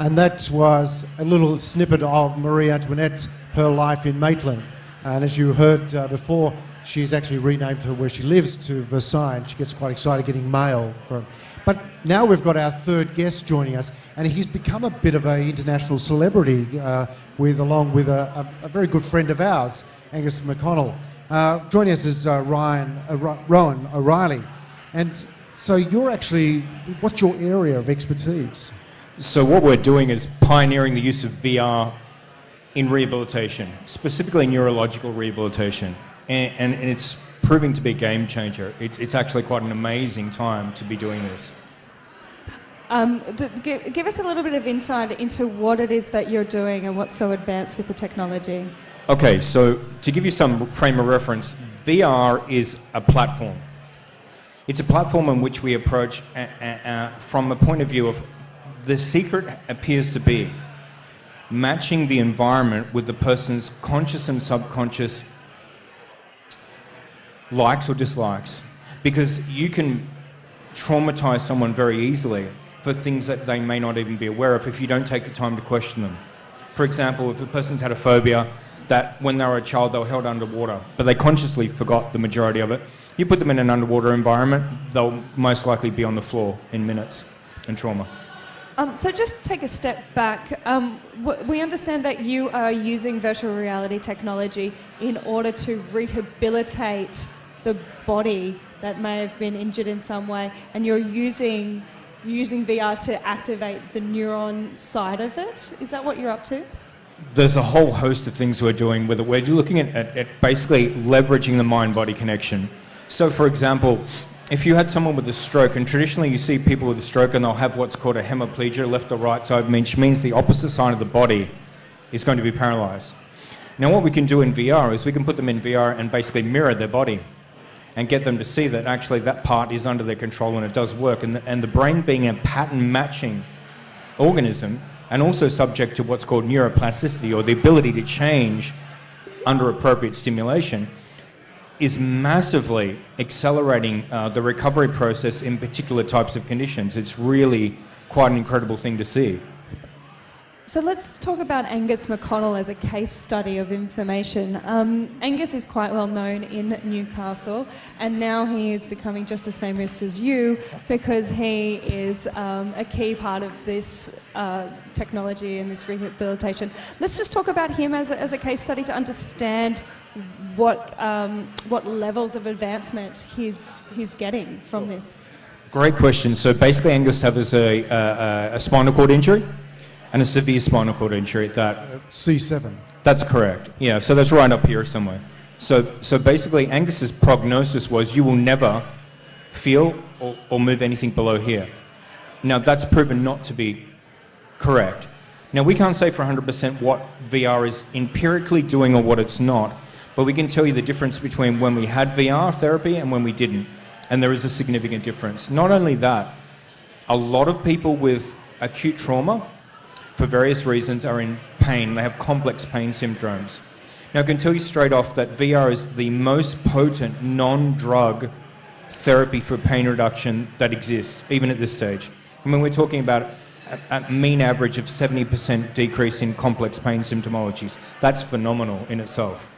And that was a little snippet of Marie Antoinette, her life in Maitland. And as you heard before, she's actually renamed her where she lives to Versailles, and she gets quite excited getting mail from. But now we've got our third guest joining us, and he's become a bit of an international celebrity along with a very good friend of ours, Angus McConnell. Joining us is Rowan O'Reilly. And so what's your area of expertise? So what we're doing is pioneering the use of VR in rehabilitation, specifically neurological rehabilitation. And it's proving to be a game changer. It's actually quite an amazing time to be doing this. Give us a little bit of insight into what it is that you're doing and what's so advanced with the technology. Okay, so to give you some frame of reference, VR is a platform. It's a platform in which we approach from a point of view of the secret appears to be matching the environment with the person's conscious and subconscious likes or dislikes, because you can traumatize someone very easily for things that they may not even be aware of if you don't take the time to question them. For example, if a person's had a phobia that when they were a child they were held underwater, but they consciously forgot the majority of it, you put them in an underwater environment, they'll most likely be on the floor in minutes in trauma. So just take a step back. We understand that you are using virtual reality technology in order to rehabilitate the body that may have been injured in some way, and you're using VR to activate the neuron side of it. Is that what you're up to? There's a whole host of things we're doing with it. We're looking at basically leveraging the mind-body connection. So, for example, if you had someone with a stroke, and traditionally you see people with a stroke and they'll have what's called a hemiplegia, left or right side, which means the opposite side of the body is going to be paralyzed. Now what we can do in VR is we can put them in VR and basically mirror their body and get them to see that actually that part is under their control and it does work. And the brain, being a pattern matching organism and also subject to what's called neuroplasticity, or the ability to change under appropriate stimulation, is massively accelerating the recovery process in particular types of conditions. It's really quite an incredible thing to see. So let's talk about Angus McConnell as a case study of information. Angus is quite well known in Newcastle, and now he is becoming just as famous as you because he is a key part of this technology and this rehabilitation. Let's just talk about him as a case study to understand what levels of advancement he's getting from this. Great question. So basically Angus has a spinal cord injury, and a severe spinal cord injury at that. C7. That's correct. Yeah, so that's right up here somewhere. So basically Angus's prognosis was you will never feel or move anything below here. Now that's proven not to be correct. Now we can't say for 100% what VR is empirically doing or what it's not, but we can tell you the difference between when we had VR therapy and when we didn't. And there is a significant difference. Not only that, a lot of people with acute trauma, for various reasons, are in pain. They have complex pain syndromes. Now I can tell you straight off that VR is the most potent non-drug therapy for pain reduction that exists, even at this stage. I mean, we're talking about a mean average of 70% decrease in complex pain symptomologies. That's phenomenal in itself.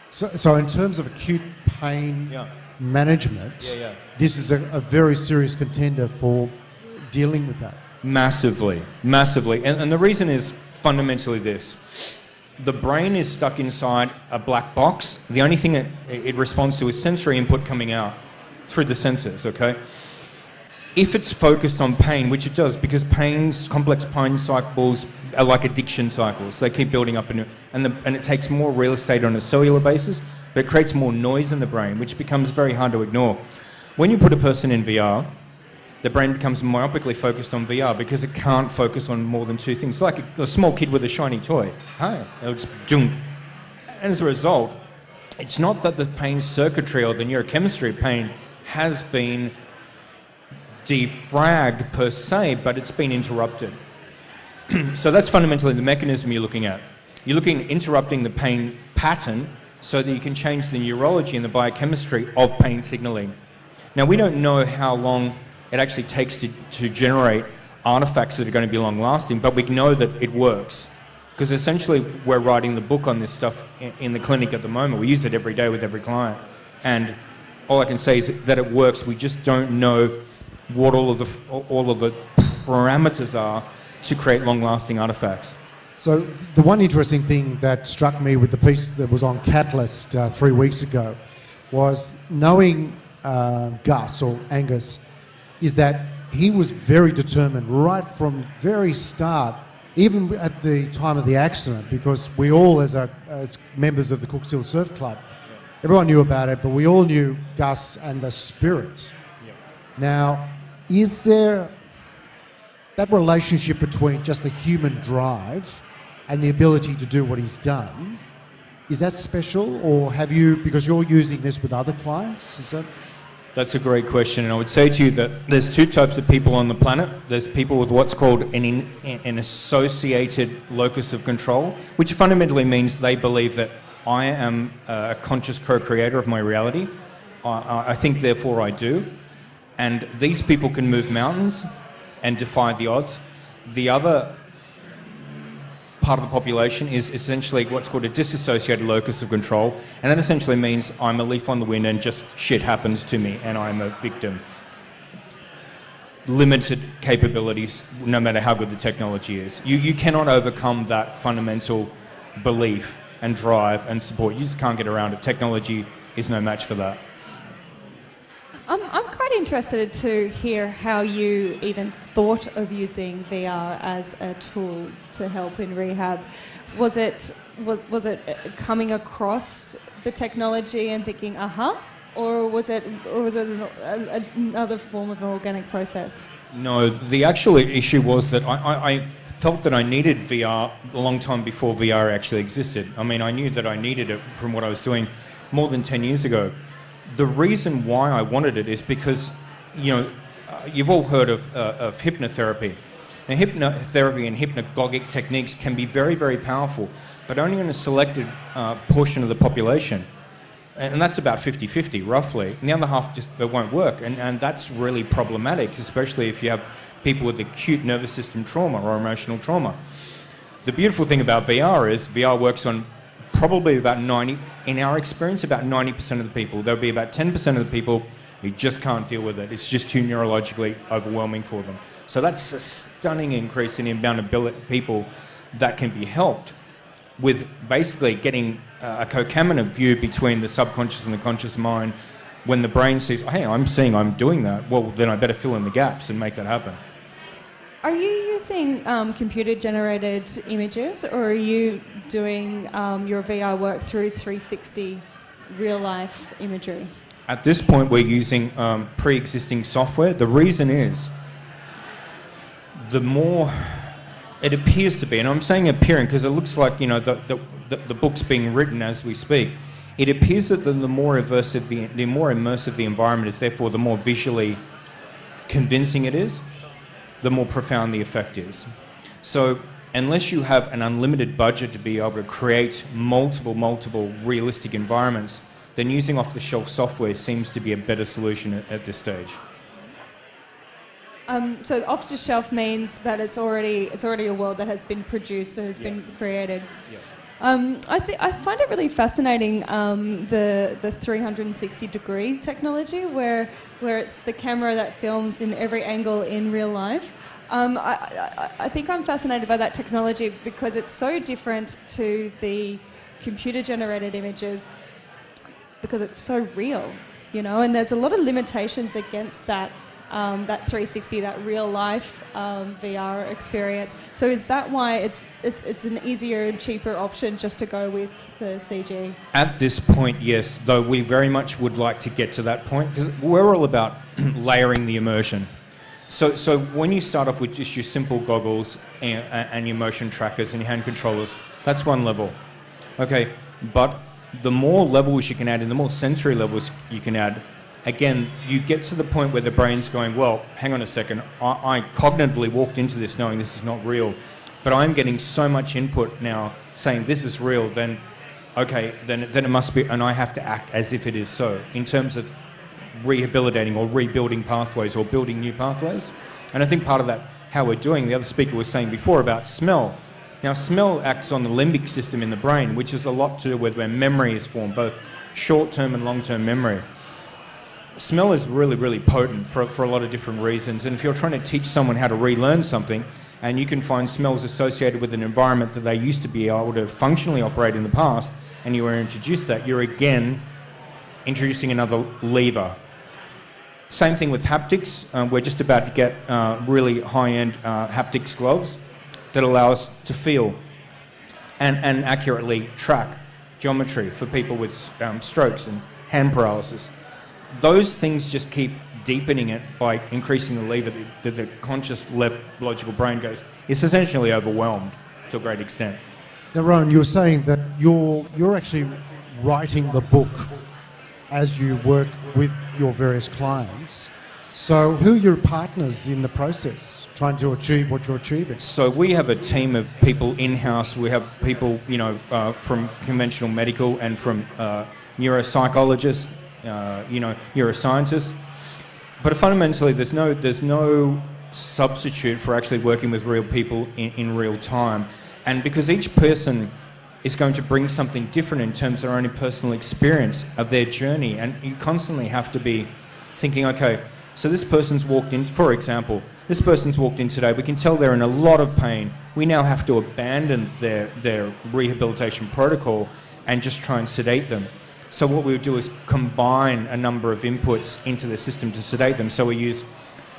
So in terms of acute pain management, this is a very serious contender for dealing with that. Massively, massively. And the reason is fundamentally this. The brain is stuck inside a black box. The only thing it responds to is sensory input coming out through the senses, okay? If it's focused on pain, which it does, because complex pain cycles are like addiction cycles. They keep building up, and it takes more real estate on a cellular basis, but it creates more noise in the brain, which becomes very hard to ignore. When you put a person in VR, the brain becomes myopically focused on VR because it can't focus on more than two things. It's like a small kid with a shiny toy. It'll just doom. And as a result, it's not that the pain circuitry or the neurochemistry of pain has been defragged per se, but it's been interrupted. So that's fundamentally the mechanism you're looking at. You're looking at interrupting the pain pattern so that you can change the neurology and the biochemistry of pain signaling. Now, we don't know how long it actually takes to generate artifacts that are going to be long-lasting, but we know that it works. Because essentially, we're writing the book on this stuff in the clinic at the moment. We use it every day with every client. And all I can say is that it works. We just don't know what all of the parameters are to create long-lasting artifacts. So the one interesting thing that struck me with the piece that was on Catalyst 3 weeks ago was knowing Gus, or Angus, is that he was very determined right from very start, even at the time of the accident, because we all, as members of the Cook Still Surf Club, everyone knew about it, but we all knew Gus and the spirit. Yep. Now, is there that relationship between just the human drive and the ability to do what he's done? Is that special, or have you, because you're using this with other clients, is that? That's a great question, and I would say to you that there's two types of people on the planet. There's people with what's called an associated locus of control, which fundamentally means they believe that I am a conscious co-creator of my reality. I think, therefore I do. And these people can move mountains and defy the odds. The other part of the population is essentially what's called a disassociated locus of control, and that essentially means I'm a leaf on the wind and just shit happens to me and I'm a victim. Limited capabilities, no matter how good the technology is. You cannot overcome that fundamental belief and drive and support. You just can't get around it. Technology is no match for that. I'm quite interested to hear how you even thought of using VR as a tool to help in rehab. Was it coming across the technology and thinking, or was it another form of an organic process? No, the actual issue was that I felt that I needed VR a long time before VR actually existed. I mean, I knew that I needed it from what I was doing more than 10 years ago. The reason why I wanted it is because, you've all heard of hypnotherapy. Now, hypnotherapy and hypnagogic techniques can be very, very powerful, but only in a selected portion of the population. And that's about 50-50, roughly. And the other half just it won't work. And that's really problematic, especially if you have people with acute nervous system trauma or emotional trauma. The beautiful thing about VR is VR works on probably about 90, in our experience, about 90% of the people. There'll be about 10% of the people who just can't deal with it. It's just too neurologically overwhelming for them. So that's a stunning increase in the amount of people that can be helped with basically getting a concomitant view between the subconscious and the conscious mind. When the brain says, hey, I'm seeing I'm doing that, well, then I better fill in the gaps and make that happen. Are you using computer-generated images, or are you doing your VR work through 360 real-life imagery? At this point, we're using pre-existing software. The reason is, the more it appears to be, and I'm saying appearing because it looks like the book's being written as we speak. It appears that the more immersive the environment is, therefore the more visually convincing it is, the more profound the effect is. So unless you have an unlimited budget to be able to create multiple realistic environments, then using off-the-shelf software seems to be a better solution at this stage. So off-the-shelf means that it's already a world that has been produced or has been created. Yeah. I find it really fascinating, the 360-degree technology, where it's the camera that films in every angle in real life. I think I'm fascinated by that technology because it's so different to the computer-generated images because it's so real, and there's a lot of limitations against that. That 360, that real life VR experience. So is that why it's an easier and cheaper option just to go with the CG? At this point, yes, though we very much would like to get to that point because we're all about layering the immersion. So when you start off with just your simple goggles and your motion trackers and your hand controllers, that's one level. Okay, but the more levels you can add and the more sensory levels you can add, again, you get to the point where the brain's going, well, hang on a second, I cognitively walked into this knowing this is not real, but I'm getting so much input now saying this is real, then it must be, and I have to act as if it is so, in terms of rehabilitating or rebuilding pathways or building new pathways. And I think part of that how we're doing. The other speaker was saying before about smell. Now, smell acts on the limbic system in the brain, which is a lot to do with where memory is formed, both short-term and long-term memory. Smell is really, really potent for a lot of different reasons. And if you're trying to teach someone how to relearn something, and you can find smells associated with an environment that they used to be able to functionally operate in the past, and you were introduced that, you're again introducing another lever. Same thing with haptics. We're just about to get really high-end haptics gloves that allow us to feel and accurately track geometry for people with strokes and hand paralysis. Those things just keep deepening it by increasing the lever that the conscious left logical brain goes. It's essentially overwhelmed to a great extent. Now, Rowan, you were saying that you're actually writing the book as you work with your various clients. So who are your partners in the process, trying to achieve what you're achieving? So we have a team of people in-house. We have people, from conventional medical and from neuropsychologists, neuroscientists. But fundamentally, there's no substitute for actually working with real people in real time. And because each person is going to bring something different in terms of their own personal experience of their journey, and you constantly have to be thinking, okay, so this person's walked in, for example, this person's walked in today, we can tell they're in a lot of pain. We now have to abandon their rehabilitation protocol and just try and sedate them. So what we would do is combine a number of inputs into the system to sedate them. So we use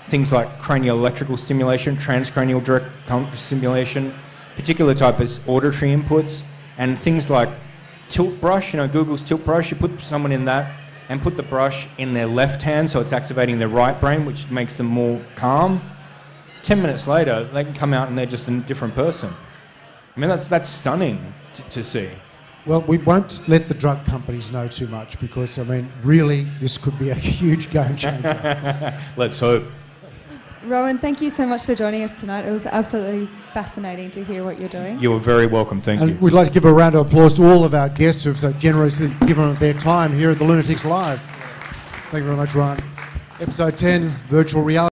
things like cranial electrical stimulation, transcranial direct current stimulation, particular type of auditory inputs, and things like tilt brush, Google's tilt brush. You put someone in that and put the brush in their left hand, so it's activating their right brain, which makes them more calm. 10 minutes later, they can come out and they're just a different person. I mean, that's stunning to see. Well, we won't let the drug companies know too much because, really, this could be a huge game changer. Let's hope. Rowan, thank you so much for joining us tonight. It was absolutely fascinating to hear what you're doing. You're very welcome, thank you. We'd like to give a round of applause to all of our guests who've so generously given their time here at the Lunatics Live. Thank you very much, Ryan. Episode 10, Virtual Reality.